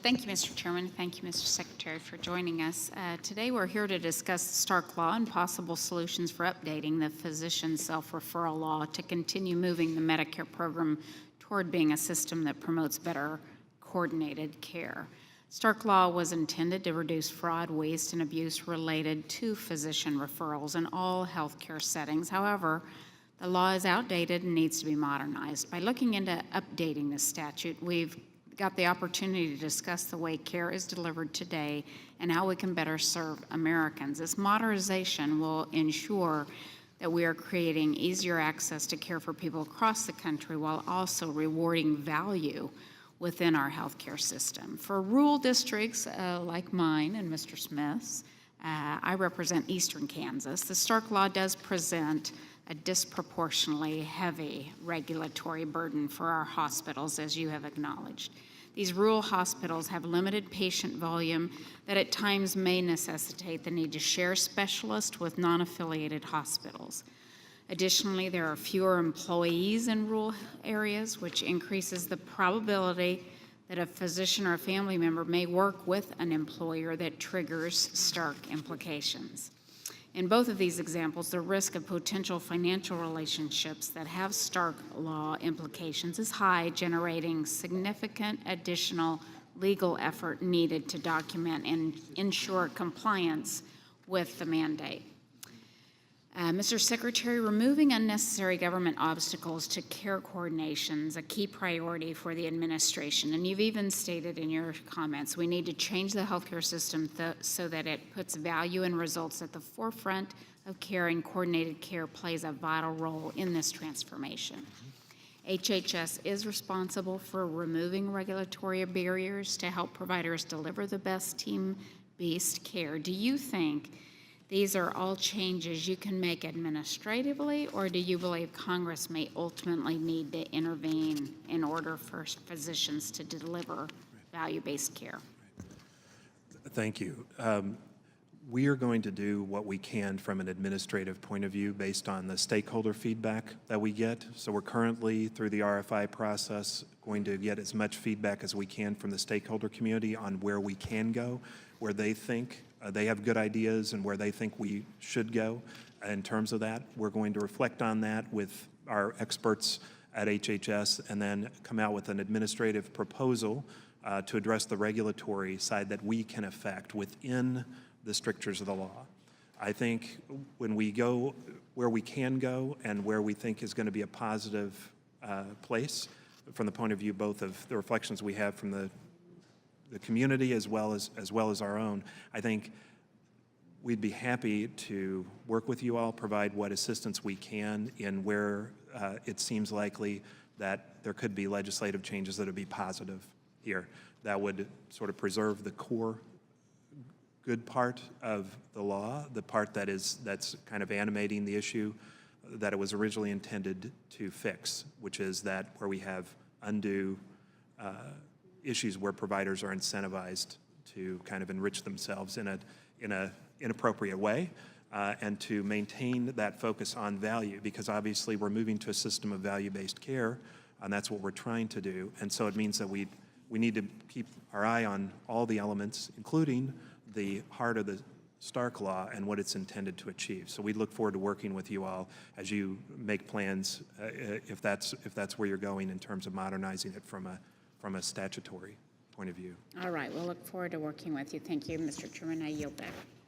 Thank you, Mr. Chairman. Thank you, Mr. Secretary, for joining us. Today we're here to discuss the Stark Law and possible solutions for updating the physician self-referral law to continue moving the Medicare program toward being a system that promotes better coordinated care. Stark Law was intended to reduce fraud, waste, and abuse related to physician referrals in all healthcare settings. However, the law is outdated and needs to be modernized. By looking into updating the statute, we've got the opportunity to discuss the way care is delivered today and how we can better serve Americans. This modernization will ensure that we are creating easier access to care for people across the country while also rewarding value within our healthcare system. For rural districts like mine and Mr. Smith's, I represent Eastern Kansas. The Stark Law does present a disproportionately heavy regulatory burden for our hospitals, as you have acknowledged. These rural hospitals have limited patient volume that at times may necessitate the need to share specialists with non-affiliated hospitals. Additionally, there are fewer employees in rural areas, which increases the probability that a physician or a family member may work with an employer that triggers Stark implications. In both of these examples, the risk of potential financial relationships that have Stark Law implications is high, generating significant additional legal effort needed to document and ensure compliance with the mandate. Mr. Secretary, removing unnecessary government obstacles to care coordination is a key priority for the administration, and you've even stated in your comments we need to change the healthcare system so that it puts value and results at the forefront of care, and coordinated care plays a vital role in this transformation. HHS is responsible for removing regulatory barriers to help providers deliver the best team-based care. Do you think these are all changes you can make administratively, or do you believe Congress may ultimately need to intervene in order for physicians to deliver value-based care? Thank you. We are going to do what we can from an administrative point of view based on the stakeholder feedback that we get. So we're currently, through the RFI process, going to get as much feedback as we can from the stakeholder community on where we can go, where they think they have good ideas, and where they think we should go in terms of that. We're going to reflect on that with our experts at HHS and then come out with an administrative proposal to address the regulatory side that we can affect within the strictures of the law. I think when we go where we can go and where we think is going to be a positive place from the point of view both of the reflections we have from the community as well as our own, I think we'd be happy to work with you all, provide what assistance we can in where it seems likely that there could be legislative changes that would be positive here that would sort of preserve the core good part of the law, the part that's kind of animating the issue that it was originally intended to fix, which is that where we have undue issues where providers are incentivized to kind of enrich themselves in a inappropriate way, and to maintain that focus on value, because obviously we're moving to a system of value-based care, and that's what we're trying to do. And so it means that we need to keep our eye on all the elements, including the heart of the Stark Law and what it's intended to achieve. So we look forward to working with you all as you make plans, if that's where you're going in terms of modernizing it from a statutory point of view. All right, we'll look forward to working with you. Thank you, Mr. Chairman. I yield back.